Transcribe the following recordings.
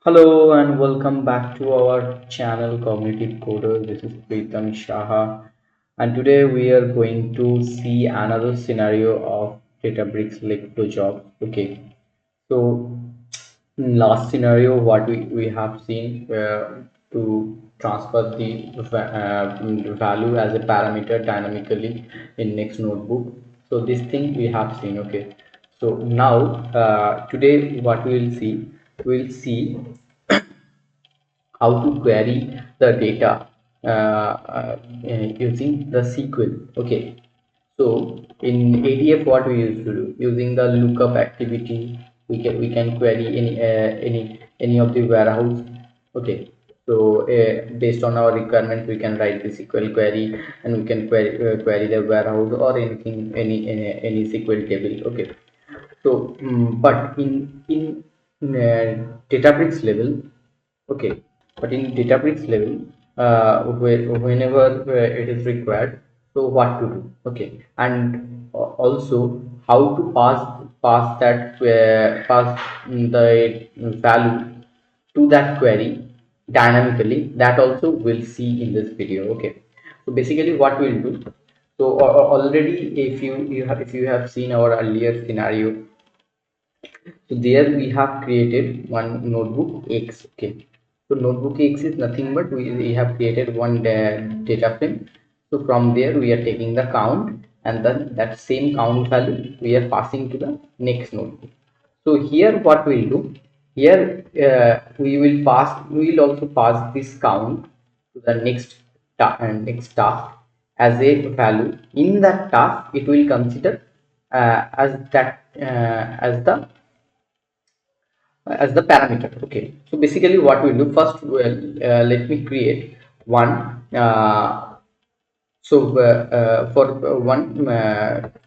Hello and welcome back to our channel Cognitive Coder. This is Pritam Shaha, and today we are going to see another scenario of Databricks Lakeflow job. Okay, so in last scenario, what we have seen to transfer the value as a parameter dynamically in next notebook. So this thing we have seen. Okay, so now today what we'll see how to query the data using the SQL. Okay, so in ADF, what we used to do using the lookup activity, we can query any of the warehouse. Okay, so based on our requirement, we can write the SQL query and we can query the warehouse or anything any SQL table. Okay, so but in Databricks level. Okay, but in Databricks level, whenever it is required, so what to do? Okay, and also how to pass that the value to that query dynamically. That also we'll see in this video. Okay, so basically what we'll do. So already, if you have seen our earlier scenario, so there we have created one notebook X. Okay, so notebook X is nothing but we have created one data frame. So from there we are taking the count, and then that same count value we are passing to the next notebook. So here what we'll do, here we will also pass this count to the next task as a value. In that task it will consider as the parameter. Okay, so basically what we do first, well, let me create one for one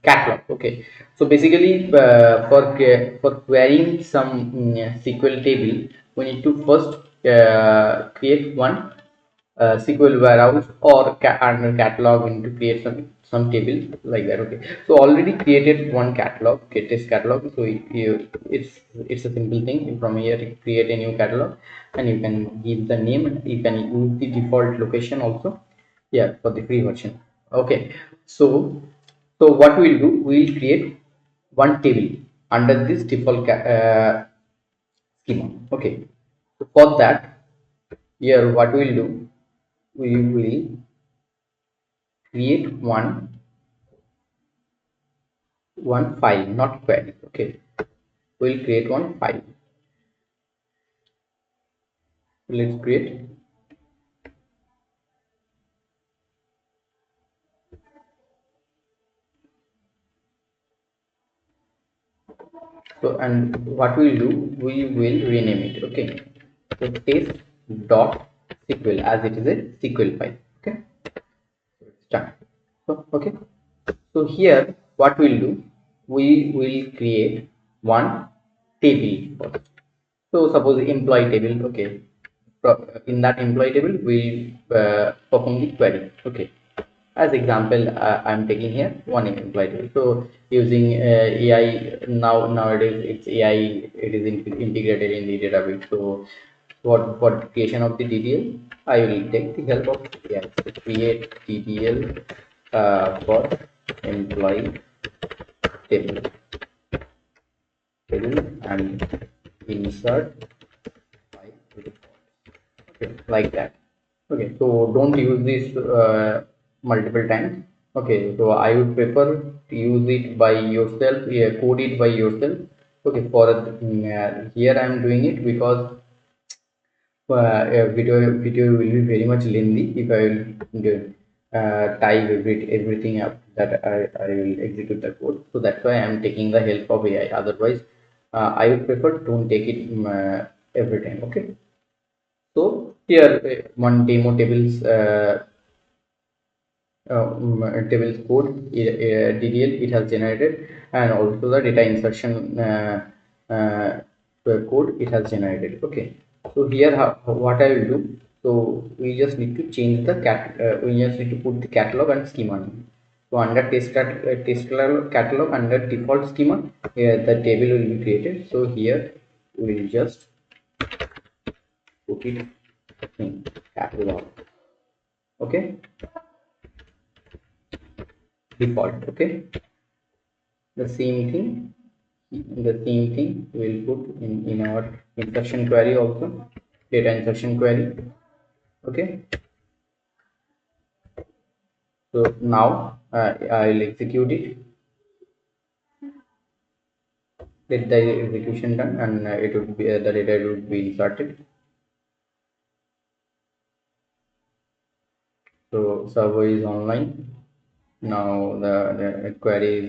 catalog. Okay, so basically for querying some SQL table, we need to first create one SQL warehouse or under catalog. We need to create some table like that. Okay, so already created one catalog, okay, test catalog. So it's a simple thing. From here you create a new catalog and you can give the name. You can use the default location also, yeah, for the free version. Okay, so what we'll do, we'll create one table under this default schema. Okay, so for that, here what we'll do, we will create one file, not query. Okay, we'll create one file. Let's create. So and what we'll do, we will rename it. Okay, so test dot SQL, as it is a SQL file. Okay, so it's done. So okay, so here what we'll do, we will create one table first. So suppose employee table. Okay, in that employee table we'll perform the query. Okay, as example, I'm taking here one employee table. So using AI, nowadays it's AI, it is integrated in the database. So for creation of the DDL, I will take the help of AI. So create DDL for employee table and insert by default. Okay, like that. Okay, so don't use this multiple times. Okay, so I would prefer to use it by yourself, yeah, code it by yourself. Okay, for here I am doing it because video will be very much lengthy if I will type everything up that I will execute the code. So that's why I am taking the help of AI. Otherwise, I would prefer don't take it every time. Okay, so here one demo tables tables code, DDL it has generated, and also the data insertion uh, code it has generated. Okay, so here what I will do, so we just need to change the we just need to put the catalog and schema name. So under test catalog under default schema, here the table will be created. So here we will just put it in catalog. Okay, default. Okay, the same thing we'll put in our insertion query also, data insertion query. Okay, so now I'll execute it. Let the execution done, and it would be the data would be inserted. So server is online. Now the query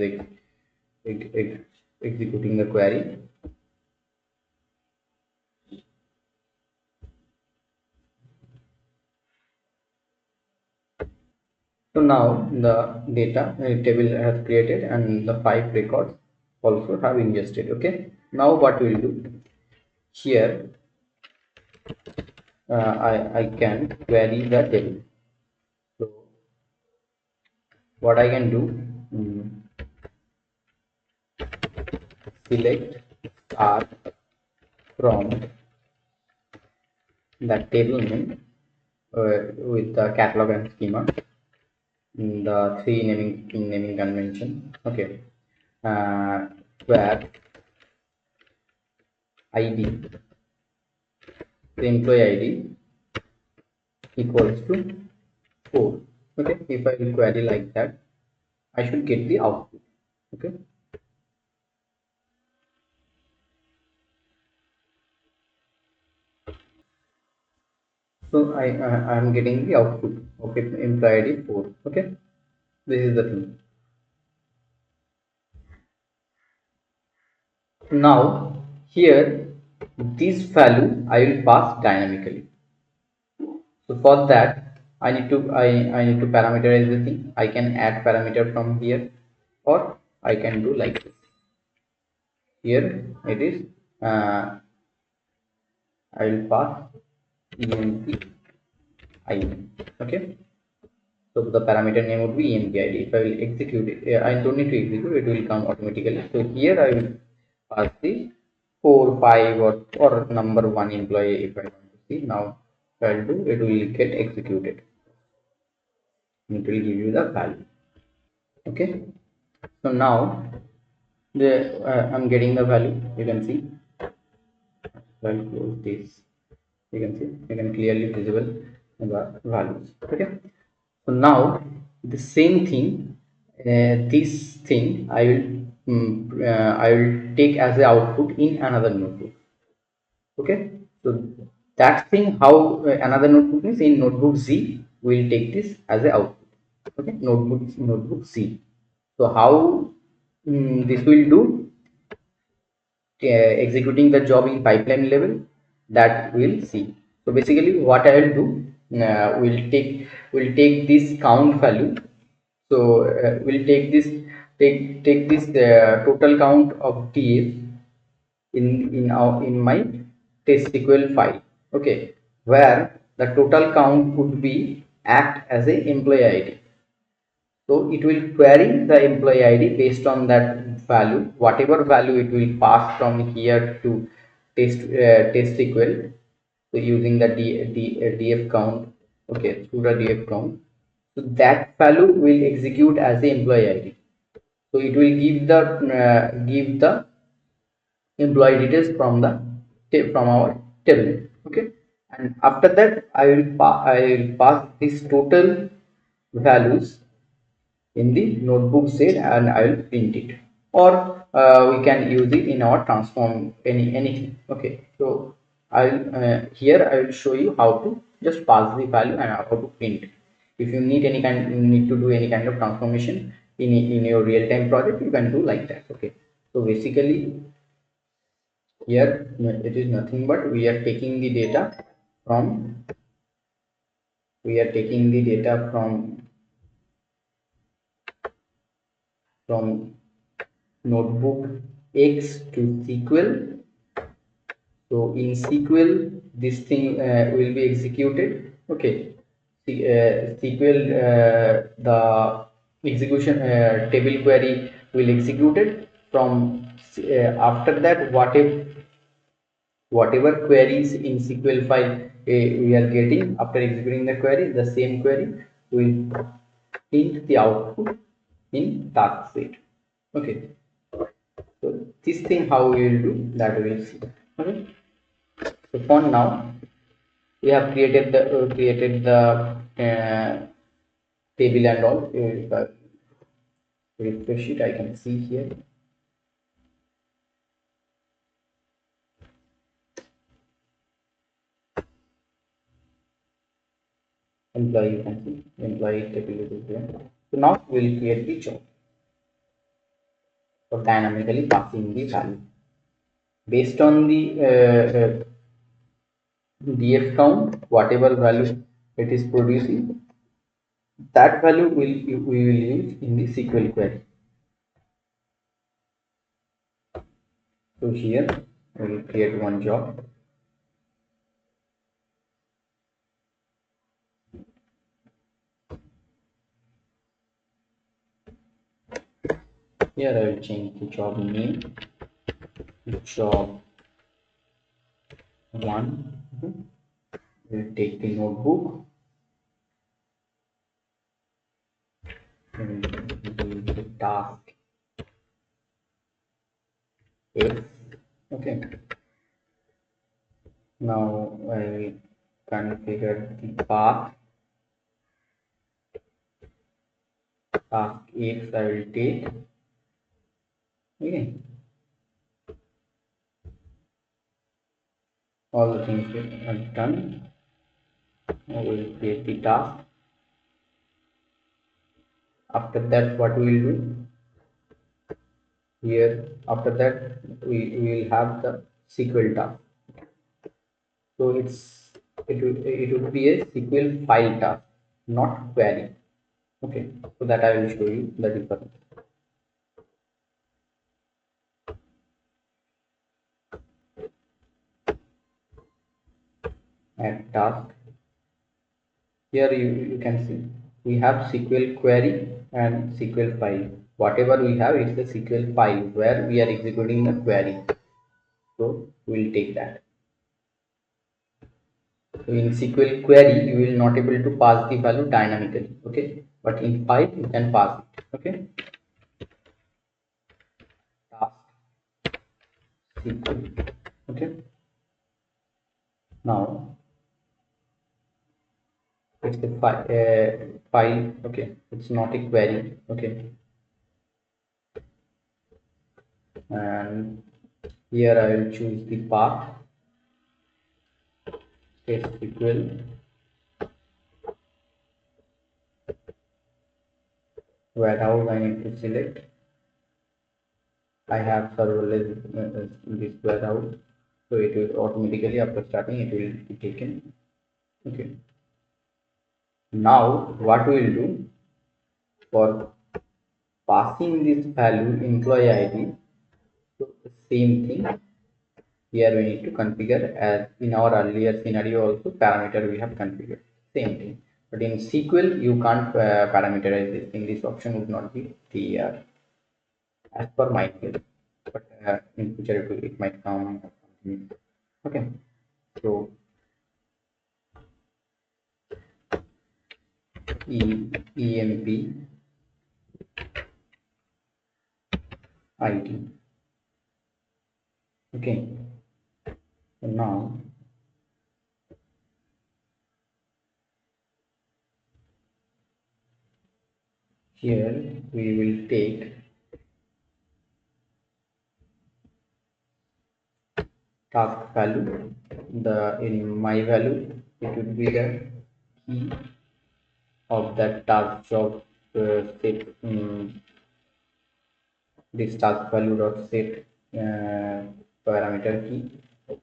is executing the query. So now the data table has created, and the 5 records also have ingested. Okay, now what we'll do here, I can query the table. So what I can do, select R from the table name with the catalog and schema, the three naming convention. Okay, where ID, the employee ID equals to 4. Okay, if I will query like that, I should get the output. Okay, so I am getting the output. Okay, employee ID 4. Okay, this is the thing. Now here, this value I will pass dynamically. So for that, I need to parameterize the thing. I can add parameter from here, or I can do like this. Here it is. I will pass emp id. Okay, so the parameter name would be emp id. If I will execute it, I don't need to execute, it will come automatically. So here I will pass the 4, 5, or number 1 employee if I want to see. Now if I will do, it will get executed. It will give you the value. Okay, so now the I'm getting the value. You can see. I'll close this. You can see, you can clearly visible the values. Okay, so now the same thing, this thing I will take as a output in another notebook. Okay, so that thing, how another notebook is in notebook Z, will take this as a output. Okay, notebook Z. So how this will do, executing the job in pipeline level, that we'll see. So basically what I will do, we'll take this count value. So we'll take this total count of TF in my test SQL file. Okay, where the total count would be act as a employee ID. So it will query the employee ID based on that value, whatever value it will pass from here to test SQL. So using the df count, okay, through the df count. So that value will execute as the employee ID. So it will give the employee details from our table. Okay, and after that I will pass this total values in the notebook set, and I will print it, or we can use it in our transform anything. Okay, so I'll here I will show you how to just pass the value and how to print. If you need need to do any kind of transformation in your real-time project, you can do like that. Okay, so basically here it is nothing but from we are taking the data from notebook X to SQL. So in SQL, this thing will be executed. Okay, SQL, the execution table query will execute it from. After that, whatever queries in SQL file we are getting after executing the query, the same query will print the output in task set. Okay, so this thing how we will do that we will see. Okay, so for now we have created the table and all. If I refresh it, I can see here employee. You can see employee table is there. So now we will create the job for dynamically passing the value based on the df count. Whatever value it is producing, that value we will use in the SQL query. So here we will create one job. Here I will change the job name, job 1. We'll take the notebook. We'll do the task if. Okay. Now I will configure the path. Task X I will take. Okay. All the things are done. I will create the task. After that, what we will do here? After that, we will have the SQL task. So it would be a SQL file task, not query. Okay. So that I will show you the difference. Add task. Here you can see we have SQL query and SQL file. Whatever we have is the SQL file where we are executing the query. So we'll take that. So in SQL query, you will not able to pass the value dynamically. Okay, but in file you can pass it. Okay, task SQL. Okay, now it's the file. Okay, it's not a query. Okay, and here I will choose the path SQL warehouse. I need to select. I have serverless this warehouse, so it will automatically after starting it will be taken. Okay, now what we will do for passing this value employee ID. So the same thing here we need to configure as in our earlier scenario also parameter we have configured same thing, but in SQL you can't parameterize this thing. This option would not be there as per my case, but in future it might come. Okay, so EMP ID. Okay, so now here we will take task value. The in my value it would be the key of that task job set. This task value dot set parameter key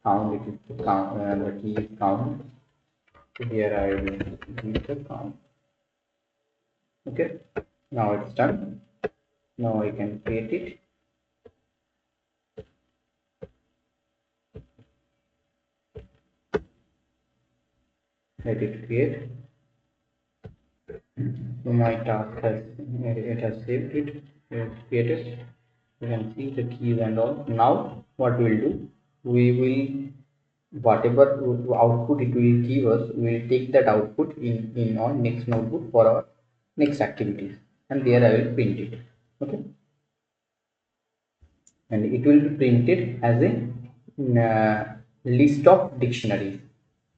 count. It is the count. The key is count. Here I will give the count. Okay, now it's done. Now I can create it. Let it create. So my task has saved it. It's created. You can see the keys and all. Now what we will do, we will whatever output it will give us, we will take that output in our next notebook for our next activities, and there I will print it. Okay, and it will be printed as a list of dictionaries.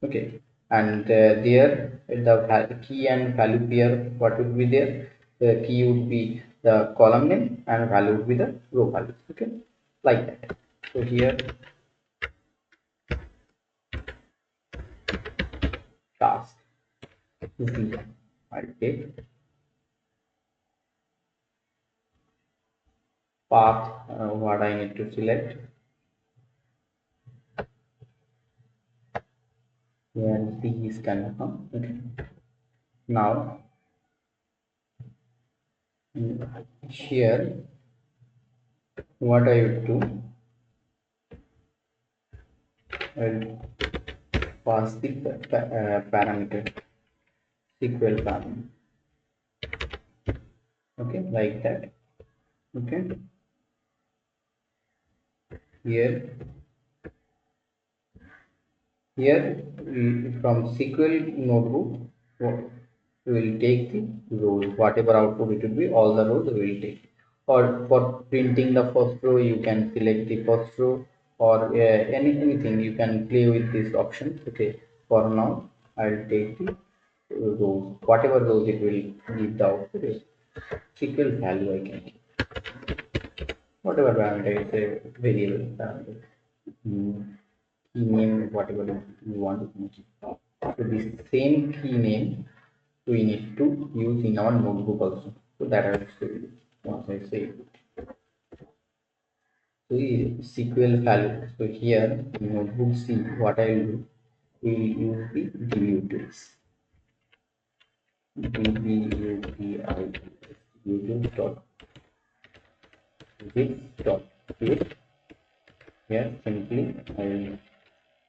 Okay, and there the key and value pair, what would be there, the key would be the column name and value would be the row value. Okay, like that. So here task z, I'll take path, what I need to select. Here D is confirm. Okay, now here what I would do, I'll pass the parameter SQL parameter. Okay, like that. Okay, here from SQL notebook, we will take the rows, whatever output it will be, all the rows we will take. Or for printing the first row, you can select the first row, or anything you can play with these options. Okay, for now I'll take the rows, whatever rows it will give the output is SQL value I can keep. Whatever parameter is a variable parameter. Key name, whatever you want to change. So the same key name we need to use in our notebook also. So that I will show you once I say it. So SQL value. So here in notebook C, what I will do, we will use the dbutils. dbutils dot this dot create. Here simply I will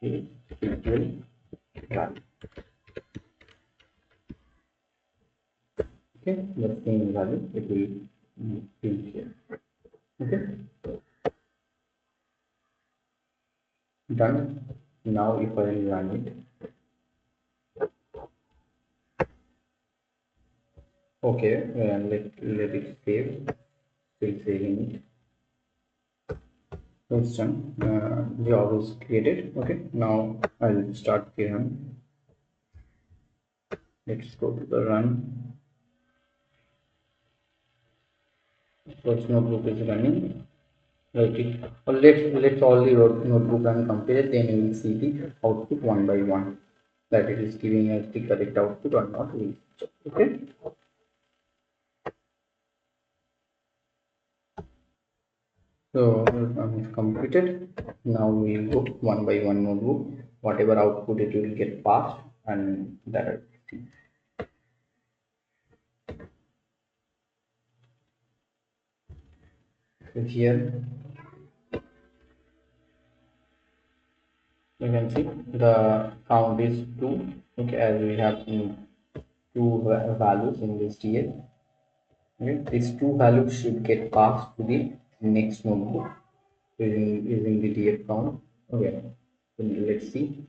use SQL value. Okay, the same value it will print here. Okay, done. Now if I run it, okay, let it save. Still saving it. So it's done. Job is created. Okay, now I'll start the run. Let's go to the run. First notebook is running. Let it. Or let's all the notebook run completed. Then you will see the output one by one, that it is giving us the correct output or not. We check. Okay. So it's completed. Now we will go one by one notebook. Whatever output it will get passed, and that. So here you can see the count is 2. Okay, as we have two values in this TL. Okay, these two values should get passed to the next notebook using the DF count. Okay, so let's see.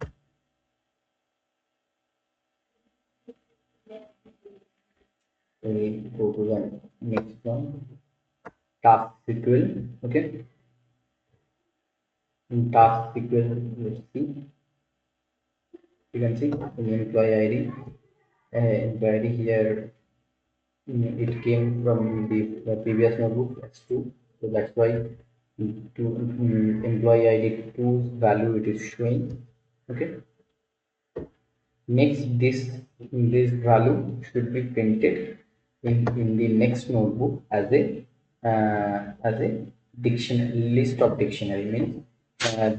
We go to the next one, task SQL. Okay, in task SQL, let's see. You can see in employee ID. Employee ID here, it came from the previous notebook. That's true. So that's why to employee ID 2's value it is showing. Okay, next this value should be printed in the next notebook as a dictionary list of dictionary. Means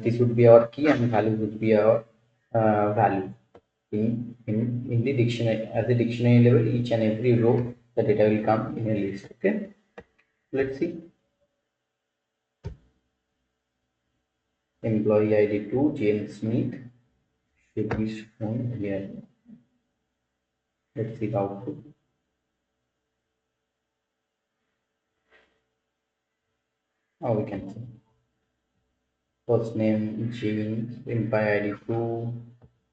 this would be our key and value would be our value in the dictionary. As a dictionary level, each and every row the data will come in a list. Okay, let's see. Employee ID 2 James Smith should be shown here. Let's see the output. Now we can see first name James, employee ID 2,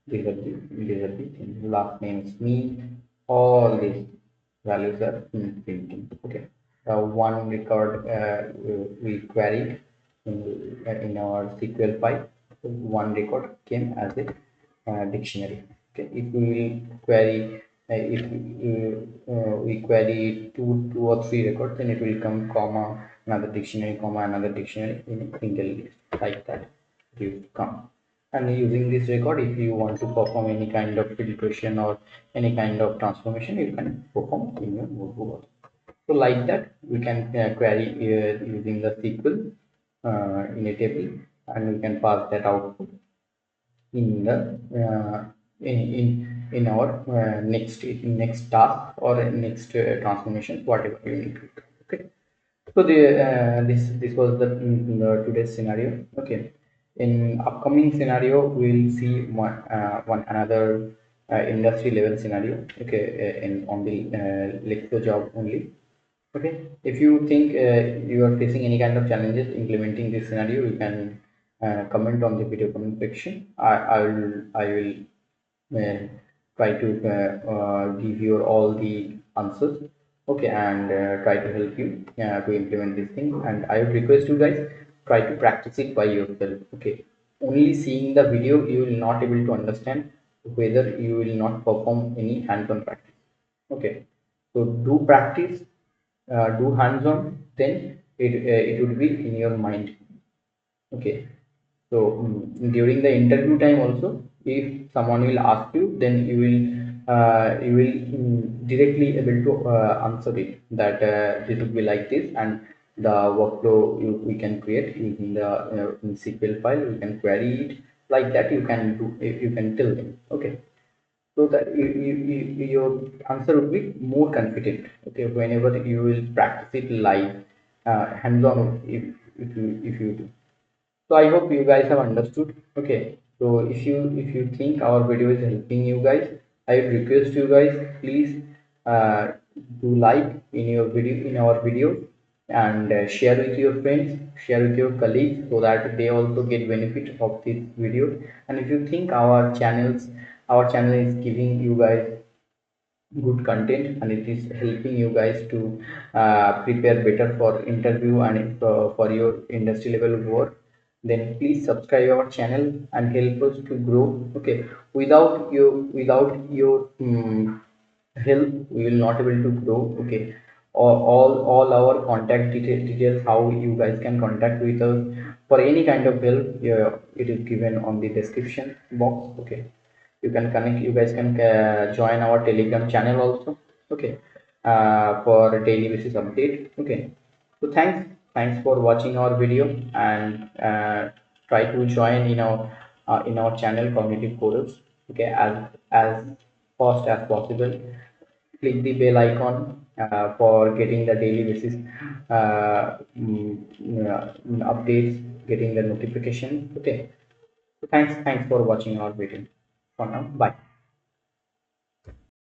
these are the things. Last name Smith, all these values are printing. Okay. One record we queried in our SQL file. One record came as a dictionary. Okay. If we will query, if we query two or three records, then it will come comma another dictionary, comma another dictionary in a single list, like that. It will come. And using this record, if you want to perform any kind of filtration or any kind of transformation, you can perform in your notebook. So like that, we can query using the SQL in a table, and we can pass that output in the in our next task or next transformation, whatever you need to do. Okay. So this was the today's scenario. Okay. In upcoming scenario, we'll see one another industry level scenario. Okay, in on the Lakeflow job only. Okay, if you think you are facing any kind of challenges implementing this scenario, you can comment on the video comment section. I will try to give you all the answers. Okay, and try to help you to implement this thing. And I would request you guys, try to practice it by yourself. Okay, only seeing the video you will not able to understand whether you will not perform any hands-on practice. Okay, so do practice, do hands-on, then it would be in your mind. Okay, so during the interview time also, if someone will ask you, then you will directly able to answer it, that this would be like this, and the workflow we can create using the in SQL file, we can query it, like that you can do, you can tell them. Okay, so that your answer would be more confident. Okay, whenever you will practice it live, hands-on, if you do. So I hope you guys have understood. Okay, so if you think our video is helping you guys, I would request you guys, please uh, do like in your video, in our video, and share with your friends, share with your colleagues, so that they also get benefit of this video. And if you think our channel is giving you guys good content, and it is helping you guys to prepare better for interview and for your industry level work, then please subscribe our channel and help us to grow. Okay, without your help, we will not able to grow. Okay, all our contact details, how you guys can contact with us for any kind of help, yeah, it is given on the description box. Okay, you can connect, you guys can join our Telegram channel also. Okay, for daily basis update. Okay, so thanks for watching our video, and try to join in our channel Cognitive Course. Okay, as fast as possible. Click the bell icon for getting the daily basis updates, getting the notification. Okay, so thanks for watching our video. For now, bye.